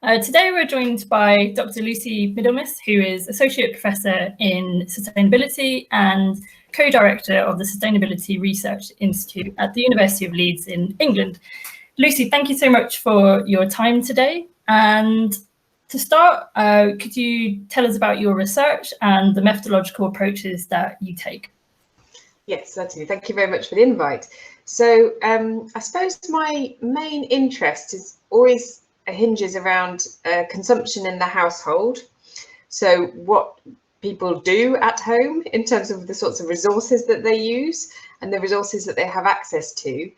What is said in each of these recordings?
Today we're joined by Dr. Lucie Midlemiss, who is Associate Professor in Sustainability and Co-Director of the Sustainability Research Institute at the University of Leeds in England. Lucie, thank you so much for your time today. And to start, could you tell us about your research and the methodological approaches that you take? Yes, certainly. Thank you very much for the invite. So I suppose my main interest is always hinges around consumption in the household. So what people do at home in terms of the sorts of resources that they use and the resources that they have access to.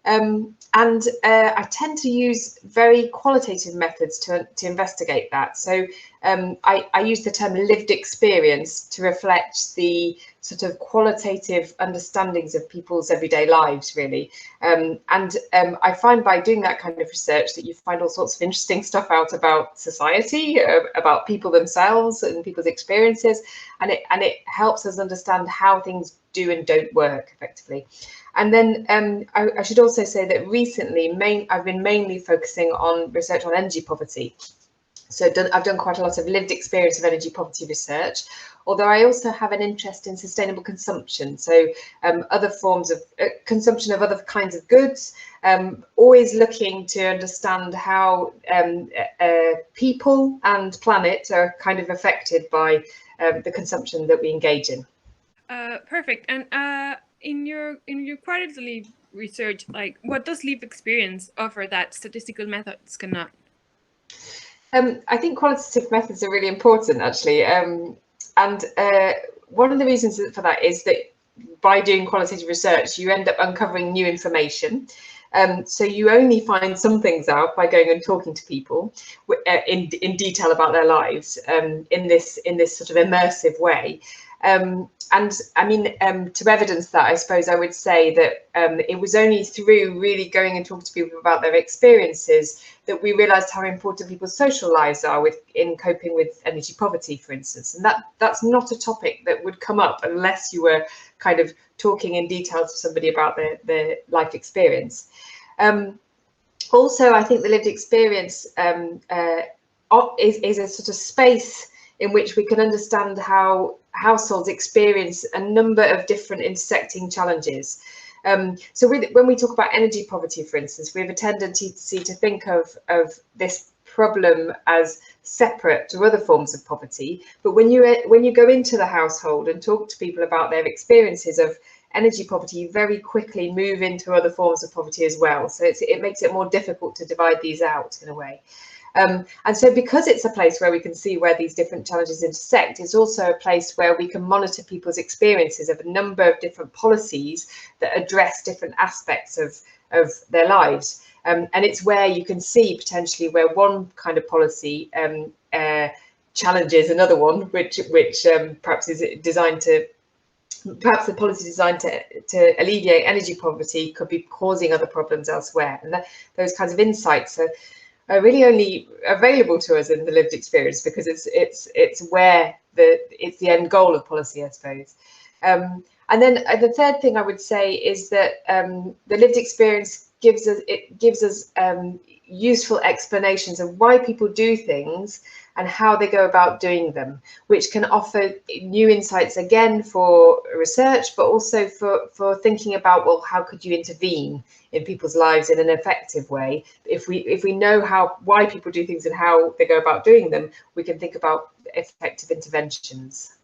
I tend to use very qualitative methods to investigate that. So I use the term lived experience to reflect the sort of qualitative understandings of people's everyday lives, really. I find by doing that kind of research that you find all sorts of interesting stuff out about society, about people themselves and people's experiences, and it helps us understand how things do and don't work effectively. And then I should also say that recently I've been mainly focusing on research on energy poverty. So I've done quite a lot of lived experience of energy poverty research, although I also have an interest in sustainable consumption. So other forms of consumption of other kinds of goods, always looking to understand how people and planet are kind of affected by the consumption that we engage in. Perfect. And in your qualitative research, like what does lived experience offer that statistical methods cannot? I think qualitative methods are really important, actually. One of the reasons for that is that by doing qualitative research, you end up uncovering new information. So you only find some things out by going and talking to people in detail about their lives in this sort of immersive way. And I mean, to evidence that, I suppose I would say that it was only through really going and talking to people about their experiences that we realised how important people's social lives are in coping with energy poverty, for instance. And that's not a topic that would come up unless you were kind of talking in detail to somebody about their life experience. Also, I think the lived experience is a sort of space in which we can understand how households experience a number of different intersecting challenges. So when we talk about energy poverty, for instance, we have a tendency to think of this problem as separate to other forms of poverty. But when you go into the household and talk to people about their experiences of energy poverty, you very quickly move into other forms of poverty as well. So it makes it more difficult to divide these out in a way. And so because it's a place where we can see where these different challenges intersect, it's also a place where we can monitor people's experiences of a number of different policies that address different aspects of their lives. And it's where you can see potentially where one kind of policy challenges another one, which perhaps is designed to, perhaps the policy designed to alleviate energy poverty could be causing other problems elsewhere. And those kinds of insights are really only available to us in the lived experience because it's where it's the end goal of policy, I suppose. And then the third thing I would say is that the lived experience gives us useful explanations of why people do things and how they go about doing them, which can offer new insights again for research, but also for thinking about, well, how could you intervene in people's lives in an effective way? If we know why people do things and how they go about doing them, we can think about effective interventions.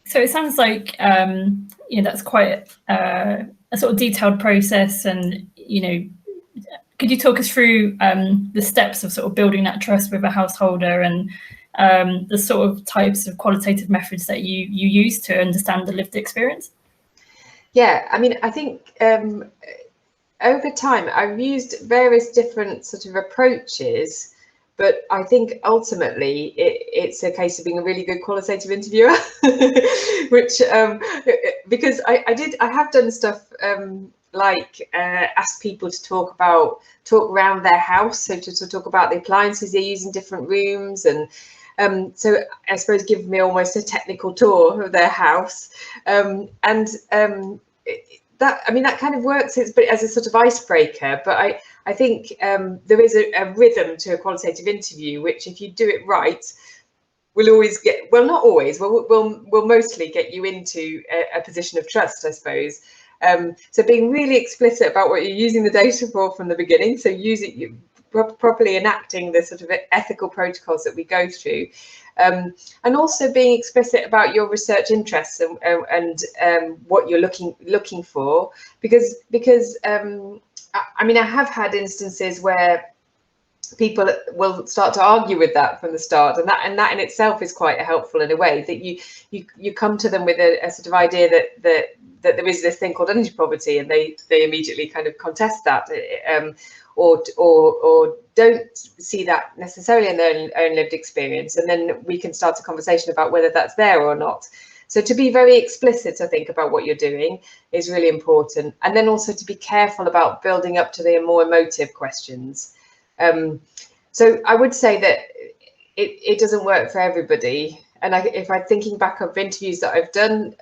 So it sounds like that's quite a sort of detailed process, and could you talk us through the steps of sort of building that trust with a householder and the sort of types of qualitative methods that you use to understand the lived experience? Yeah, I mean, I think over time I've used various different sort of approaches, but I think ultimately it's a case of being a really good qualitative interviewer, which because I have done stuff like ask people to talk around their house, so to talk about the appliances they use in different rooms, and so I suppose give me almost a technical tour of their house, that kind of works as a sort of icebreaker. But I think there is a rhythm to a qualitative interview, which if you do it right, will always get, well, not always, will mostly get you into a position of trust, I suppose. So being really explicit about what you're using the data for from the beginning, so properly enacting the sort of ethical protocols that we go through, and also being explicit about your research interests and what you're looking for, because I mean, I have had instances where people will start to argue with that from the start, and that in itself is quite helpful in a way, that you come to them with a sort of idea that there is this thing called energy poverty, and they immediately kind of contest that, or don't see that necessarily in their own lived experience, and then we can start a conversation about whether that's there or not. So to be very explicit, I think, about what you're doing is really important, and then also to be careful about building up to the more emotive questions. So I would say that it doesn't work for everybody. And if I'm thinking back of interviews that I've done,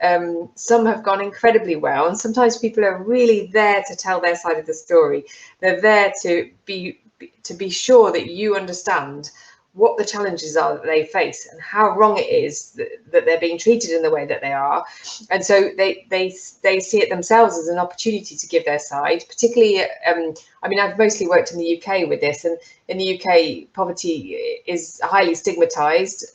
some have gone incredibly well. And sometimes people are really there to tell their side of the story. They're there to be sure that you understand what the challenges are that they face and how wrong it is that they're being treated in the way that they are. And so they see it themselves as an opportunity to give their side, particularly, I mean, I've mostly worked in the UK with this, and in the UK, poverty is highly stigmatized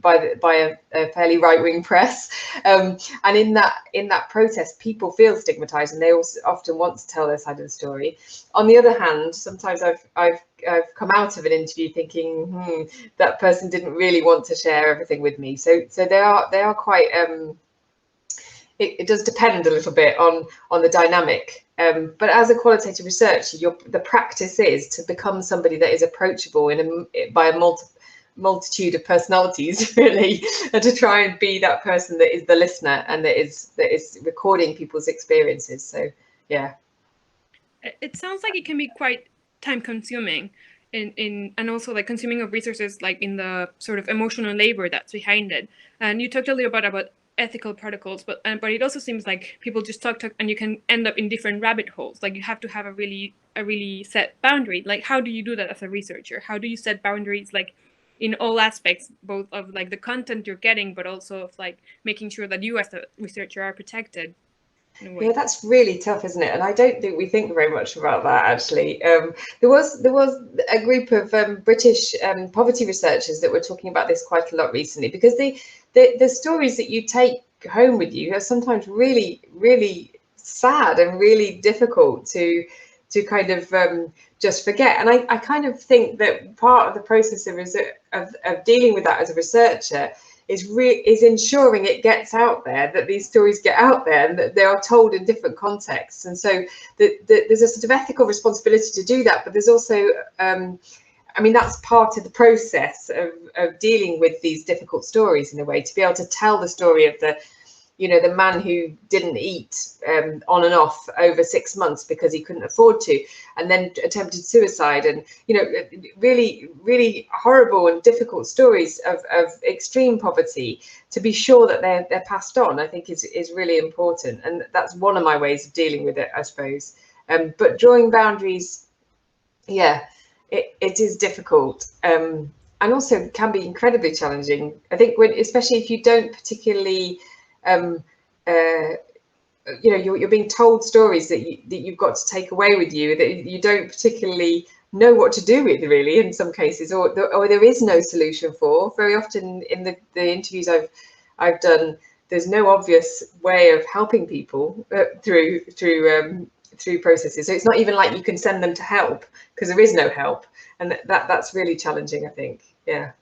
by a fairly right-wing press, and in that process, people feel stigmatized, and they also often want to tell their side of the story. On the other hand, sometimes I've come out of an interview thinking, that person didn't really want to share everything with me. So they are quite. It does depend a little bit on the dynamic. But as a qualitative researcher, the practice is to become somebody that is approachable by a multitude of personalities, really, and to try and be that person that is the listener and that is recording people's experiences. So yeah. It sounds like it can be quite time consuming and also like consuming of resources, like in the sort of emotional labor that's behind it. And you talked a little bit about ethical protocols, but it also seems like people just talk and you can end up in different rabbit holes. Like you have to have a really set boundary. Like how do you do that as a researcher? How do you set boundaries, like in all aspects, both of like the content you're getting, but also of like making sure that you as a researcher are protected? Yeah, that's really tough, isn't it? And I don't think we think very much about that, actually. There was a group of British poverty researchers that were talking about this quite a lot recently, because the stories that you take home with you are sometimes really, really sad and really difficult to kind of just forget. And I kind of think that part of the process of dealing with that as a researcher is ensuring it gets out there, that these stories get out there and that they are told in different contexts. And so there's a sort of ethical responsibility to do that, but there's also, I mean, that's part of the process of dealing with these difficult stories in a way, to be able to tell the story of the man who didn't eat on and off over 6 months because he couldn't afford to, and then attempted suicide, and really, really horrible and difficult stories of extreme poverty. To be sure that they're passed on, I think is really important, and that's one of my ways of dealing with it, I suppose. But drawing boundaries, yeah, it is difficult, and also can be incredibly challenging. I think especially if you don't particularly you're being told stories that you've got to take away with you, that you don't particularly know what to do with, really, in some cases, or there is no solution for. Very often in the interviews I've done, there's no obvious way of helping people through processes. So it's not even like you can send them to help, because there is no help, and that's really challenging, I think. Yeah.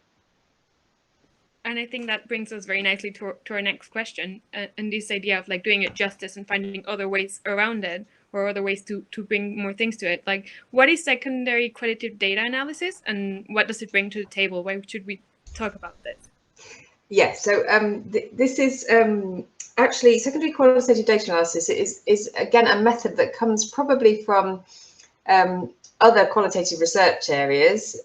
And I think that brings us very nicely to our next question, and this idea of like doing it justice and finding other ways around it, or other ways to bring more things to it. Like, what is secondary qualitative data analysis, and what does it bring to the table? Why should we talk about this? Yes, so this is actually secondary qualitative data analysis is again a method that comes probably from other qualitative research areas.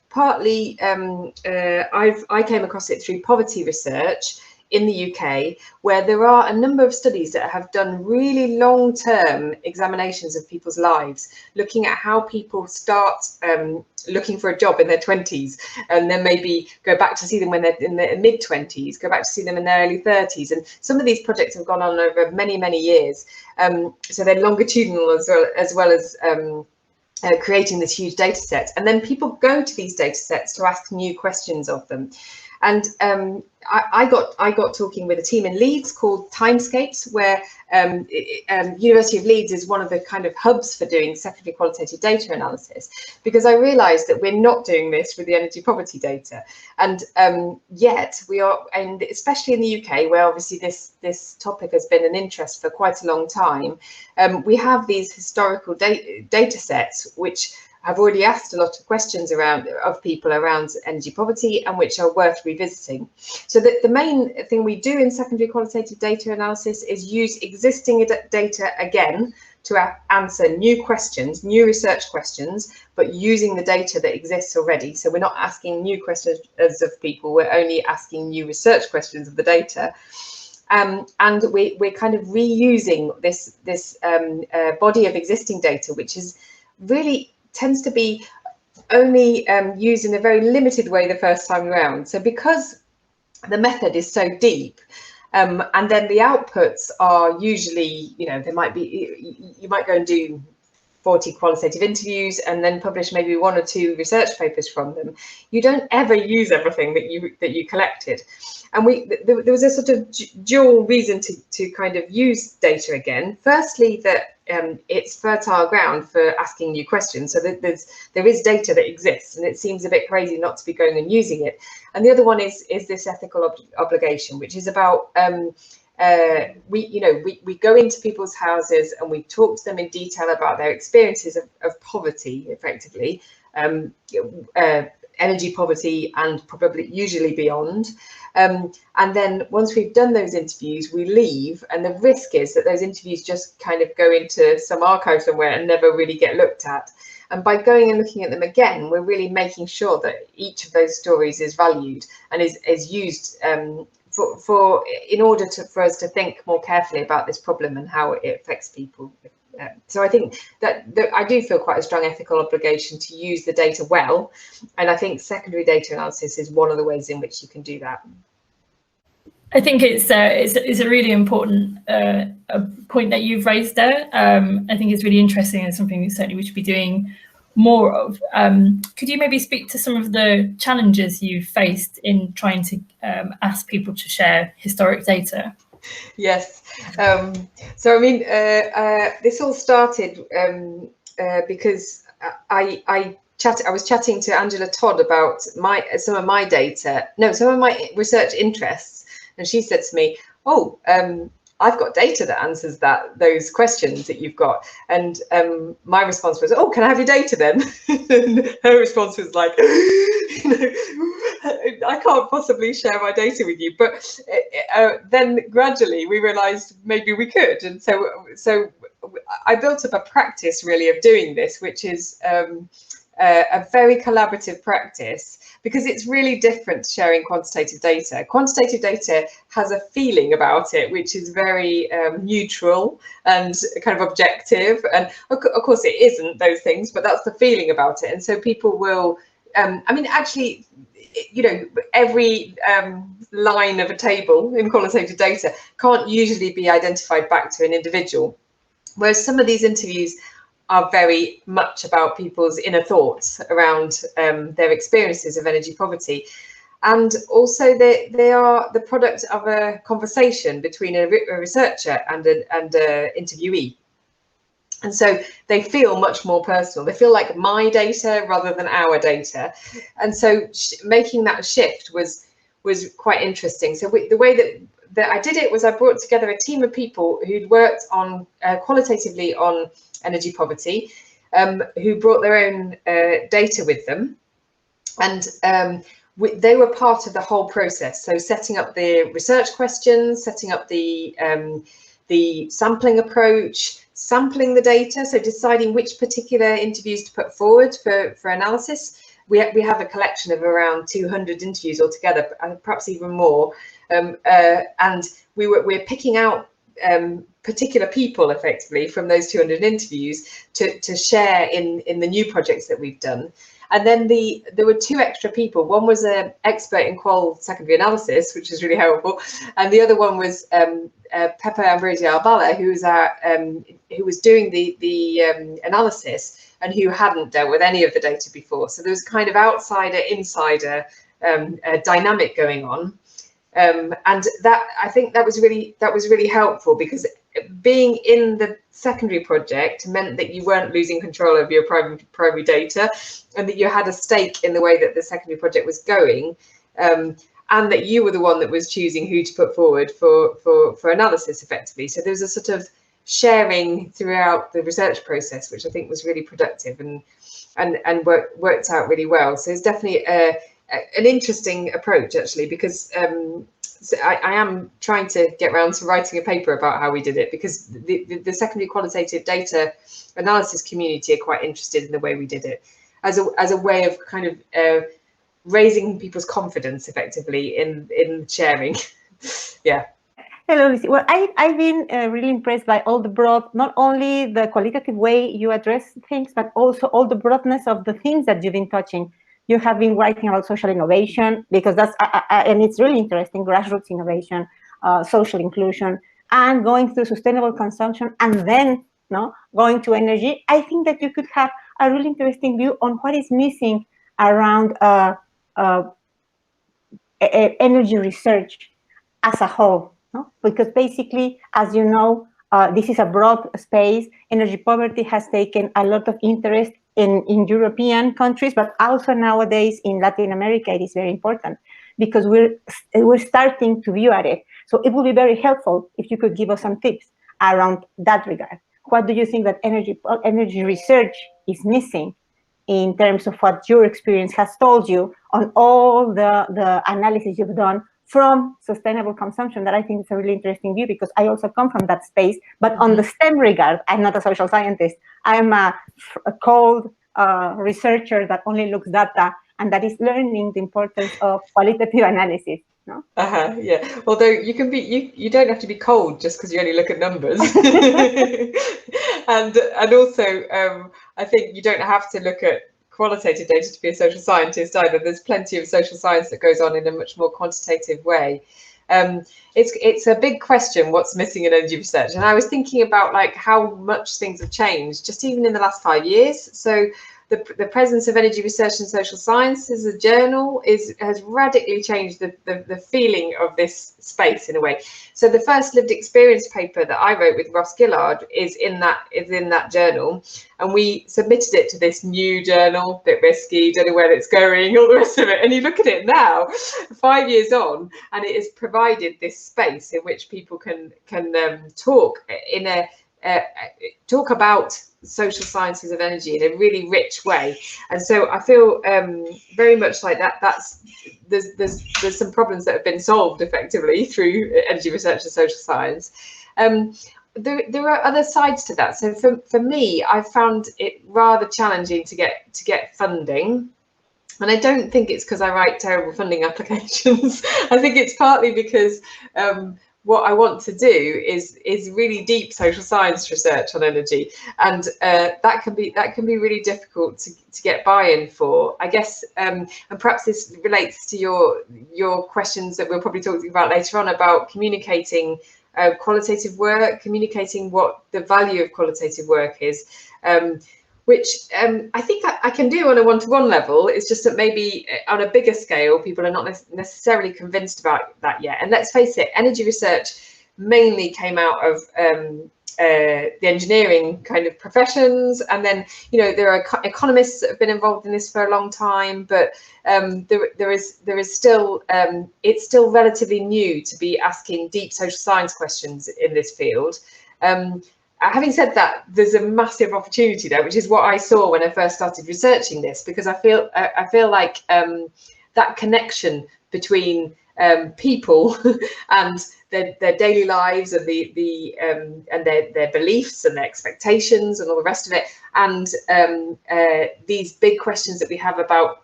Partly I came across it through poverty research, in the UK, where there are a number of studies that have done really long-term examinations of people's lives, looking at how people start looking for a job in their 20s, and then maybe go back to see them when they're in their mid-20s, go back to see them in their early 30s. And some of these projects have gone on over many, many years. So they're longitudinal as well as creating this huge data set. And then people go to these data sets to ask new questions of them. And I got talking with a team in Leeds called Timescapes, where University of Leeds is one of the kind of hubs for doing secondary qualitative data analysis, because I realised that we're not doing this with the energy poverty data, and yet we are, and especially in the UK, where obviously this topic has been an interest for quite a long time. We have these historical data sets which have already asked a lot of questions of people around energy poverty, and which are worth revisiting. So the main thing we do in secondary qualitative data analysis is use existing data again to answer new questions, new research questions, but using the data that exists already. So we're not asking new questions of people, we're only asking new research questions of the data. And we're kind of reusing this body of existing data, which is really tends to be only used in a very limited way the first time around. So because the method is so deep, and then the outputs are usually, you know, there might be, you might go and do 40 qualitative interviews and then publish maybe 1 or 2 research papers from them. You don't ever use everything that you collected. And there was a sort of dual reason to kind of use data again. Firstly, that it's fertile ground for asking new questions, so that there is data that exists, and it seems a bit crazy not to be going and using it. And the other one is this ethical obligation, which is about we go into people's houses and we talk to them in detail about their experiences of poverty, effectively, energy poverty, and probably usually beyond. And then once we've done those interviews, we leave, and the risk is that those interviews just kind of go into some archive somewhere and never really get looked at. And by going and looking at them again, we're really making sure that each of those stories is valued and is used in order for us to think more carefully about this problem and how it affects people. So I think that I do feel quite a strong ethical obligation to use the data well, and I think secondary data analysis is one of the ways in which you can do that. I think it's a really important point that you've raised there. I think it's really interesting and something that certainly we should be doing more of. Could you maybe speak to some of the challenges you've faced in trying to ask people to share historic data? Yes. So I mean, this all started because I was chatting to Angela Todd about some of my research interests, and she said to me, "Oh, I've got data that answers those questions that you've got." And my response was, "Oh, can I have your data then?" And her response was like, "I can't possibly share my data with you." But then gradually we realized maybe we could. And so I built up a practice really of doing this, which is a very collaborative practice, because it's really different to sharing quantitative data. Quantitative data has a feeling about it, which is very neutral and kind of objective. And of course it isn't those things, but that's the feeling about it. And so people will, I mean, actually, you know, every line of a table in qualitative data can't usually be identified back to an individual. Whereas some of these interviews are very much about people's inner thoughts around their experiences of energy poverty. And also they are the product of a conversation between a researcher and an interviewee. And so they feel much more personal. They feel like my data rather than our data. And so making that shift was quite interesting. So the way that I did it was I brought together a team of people who'd worked on qualitatively on energy poverty, who brought their own data with them, and they were part of the whole process. So setting up the research questions, setting up the sampling approach, sampling the data, so deciding which particular interviews to put forward for analysis. We have a collection of around 200 interviews altogether, perhaps even more. and we're picking out particular people effectively from those 200 interviews to share in the new projects that we've done. And then there were 2 extra people. One was an expert in qual secondary analysis, which is really helpful, and the other one was Pepe Ambrosio Albala, who was doing the analysis and who hadn't dealt with any of the data before. So there was kind of outsider insider dynamic going on, and that, I think that was really helpful, because being in the secondary project meant that you weren't losing control of your primary data, and that you had a stake in the way that the secondary project was going, and that you were the one that was choosing who to put forward for analysis effectively. So there was a sort of sharing throughout the research process, which I think was really productive and worked out really well. So it's definitely an interesting approach, actually, because so I am trying to get around to writing a paper about how we did it, because the secondary qualitative data analysis community are quite interested in the way we did it, as a way of kind of raising people's confidence effectively in sharing. Yeah. Hello, Lucie. Well, I've been really impressed by all the broad, not only the qualitative way you address things, but also all the broadness of the things that you've been touching. You have been writing about social innovation, because that's, and it's really interesting, grassroots innovation, social inclusion, and going through sustainable consumption, and then going to energy. I think that you could have a really interesting view on what is missing around energy research as a whole. Because basically, as you know, this is a broad space. Energy poverty has taken a lot of interest in European countries, but also nowadays in Latin America, it is very important, because we're starting to view at it. So it would be very helpful if you could give us some tips around that regard. What do you think that energy research is missing in terms of what your experience has told you on all the analysis you've done from sustainable consumption? That I think is a really interesting view, because I also come from that space, but on the STEM regard. I'm not a social scientist. I'm a cold researcher that only looks data, and that is learning the importance of qualitative analysis. Yeah. Although you can be, you don't have to be cold just because you only look at numbers. and also I think you don't have to look at qualitative data to be a social scientist either. There's plenty of social science that goes on in a much more quantitative way. It's a big question, what's missing in energy research, and I was thinking about like how much things have changed just even in the last 5 years. So the presence of energy research and social science as a journal has radically changed the feeling of this space in a way. So the first lived experience paper that I wrote with Ross Gillard is in that journal, and we submitted it to this new journal, bit risky, don't know where it's going, all the rest of it. And you look at it now, 5 years on, and it has provided this space in which people can talk about social sciences of energy in a really rich way. And so I feel very much like there's some problems that have been solved effectively through energy research and social science. There are other sides to that. So for me, I found it rather challenging to get funding. And I don't think it's because I write terrible funding applications. I think it's partly because what I want to do is really deep social science research on energy, and that can be really difficult to get buy-in for, I guess. And perhaps this relates to your questions that we'll probably talk about later on about communicating qualitative work, communicating what the value of qualitative work is. Which I think I can do on a one-to-one level. It's just that maybe on a bigger scale, people are not necessarily convinced about that yet. And let's face it, energy research mainly came out of the engineering kind of professions. And then, there are economists that have been involved in this for a long time, but there is still, it's still relatively new to be asking deep social science questions in this field. Having said that, there's a massive opportunity there, which is what I saw when I first started researching this, because I feel like that connection between people and their daily lives and and their beliefs and their expectations and all the rest of it, and these big questions that we have about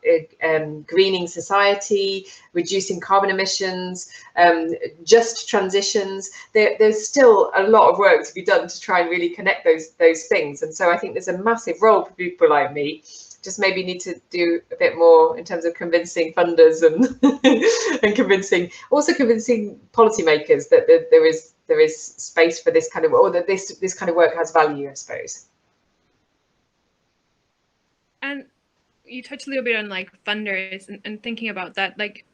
greening society, reducing carbon emissions, just transitions. There's still a lot of work to be done to try and really connect those things, and so I think there's a massive role for people like me. Just maybe need to do a bit more in terms of convincing funders and and convincing policymakers that there is space for this kind of, or that this kind of work has value, I suppose. And you touched a little bit on like funders and thinking about that, like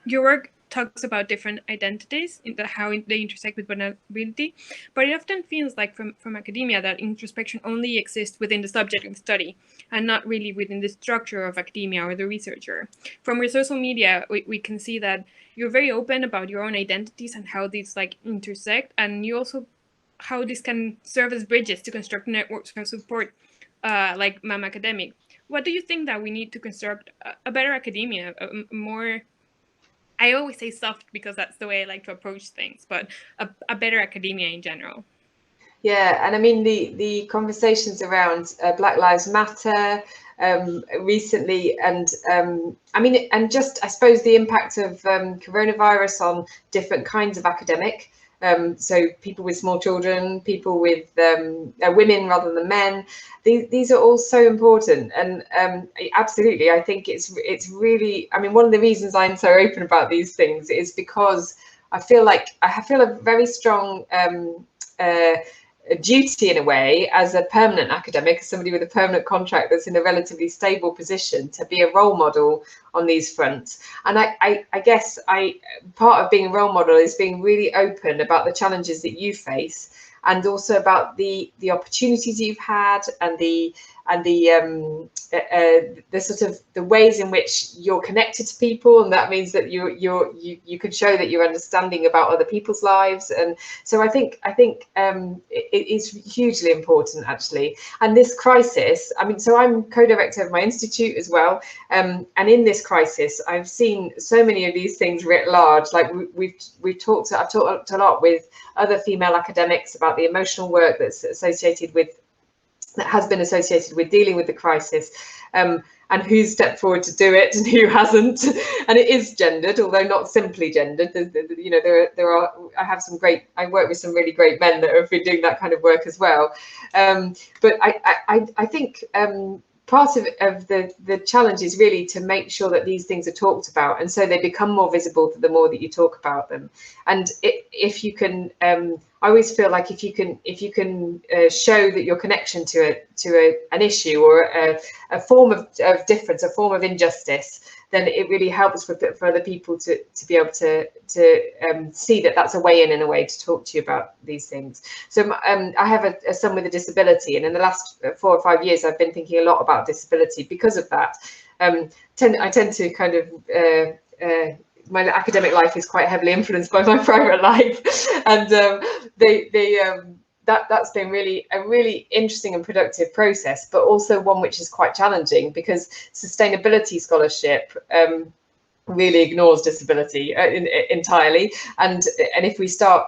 your work talks about different identities, how they intersect with vulnerability, but it often feels like from academia that introspection only exists within the subject of study and not really within the structure of academia or the researcher. From your social media, we can see that you're very open about your own identities and how these like intersect, and you also how this can serve as bridges to construct networks for support, like MAM Academic. What do you think that we need to construct a better academia, a more, I always say soft because that's the way I like to approach things, but a better academia in general? Yeah, and I mean the conversations around Black Lives Matter recently, and I mean, and just I suppose the impact of coronavirus on different kinds of academic. So people with small children, people with women rather than men. These are all so important, and absolutely, I think it's really. I mean, one of the reasons I'm so open about these things is because I feel like I feel a very strong a duty in a way as a permanent academic, as somebody with a permanent contract that's in a relatively stable position, to be a role model on these fronts. And I guess part of being a role model is being really open about the challenges that you face, and also about the opportunities you've had, and the sort of the ways in which you're connected to people, and that means that you can show that you're understanding about other people's lives. And so I think it is hugely important, actually. And this crisis, I mean, so I'm co-director of my institute as well, and in this crisis I've seen so many of these things writ large. Like I've talked a lot with other female academics about the emotional work that has been associated with dealing with the crisis, and who's stepped forward to do it and who hasn't. And it is gendered, although not simply gendered. You know, there are I work with some really great men that have been doing that kind of work as well. But I think part of the challenge is really to make sure that these things are talked about, and so they become more visible the more that you talk about them. And if you can, I always feel like if you can show that your connection to an issue or a form of difference, a form of injustice, then it really helps for other people to be able to see that that's a way in and a way to talk to you about these things. So I have a son with a disability, and in the last 4 or 5 years I've been thinking a lot about disability because of that. I tend to kind of my academic life is quite heavily influenced by my private life, and that's been really a really interesting and productive process, but also one which is quite challenging, because sustainability scholarship really ignores disability entirely, and if we start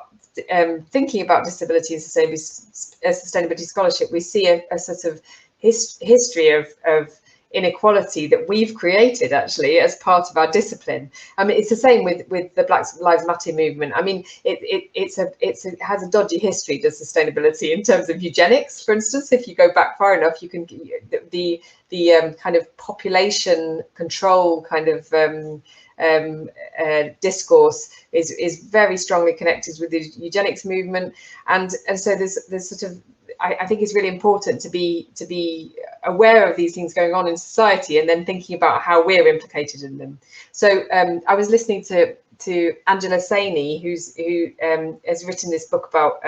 thinking about disability and sustainability scholarship, we see a sort of history of inequality that we've created actually as part of our discipline. I mean, it's the same with the Black Lives Matter movement. I mean, it has a dodgy history, does sustainability, in terms of eugenics, for instance. If you go back far enough, you can the kind of population control kind of discourse is very strongly connected with the eugenics movement, and so there's sort of, I think it's really important to be aware of these things going on in society, and then thinking about how we're implicated in them. So I was listening to Angela Saini, who has written this book about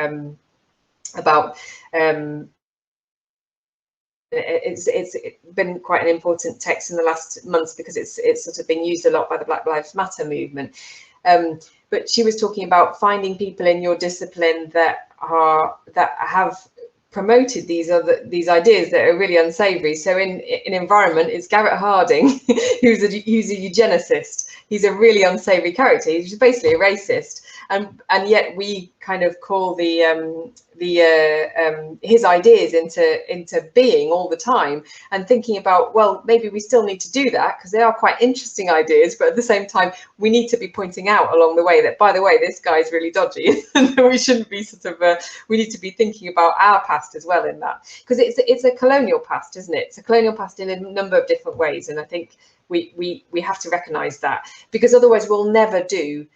it's been quite an important text in the last months, because it's sort of been used a lot by the Black Lives Matter movement. But she was talking about finding people in your discipline that have promoted these ideas that are really unsavory. So in environment, it's Garrett Harding, who's a eugenicist. He's a really unsavory character. He's basically a racist, and yet we kind of call his ideas into being all the time, and thinking about, well, maybe we still need to do that because they are quite interesting ideas, but at the same time we need to be pointing out along the way that, by the way, this guy's really dodgy and we shouldn't be we need to be thinking about our past as well in that, because it's a colonial past, isn't it? It's a colonial past in a number of different ways, and I think we have to recognize that, because otherwise we'll never do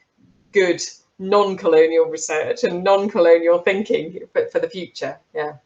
good non-colonial research and non-colonial thinking for the future. Yeah.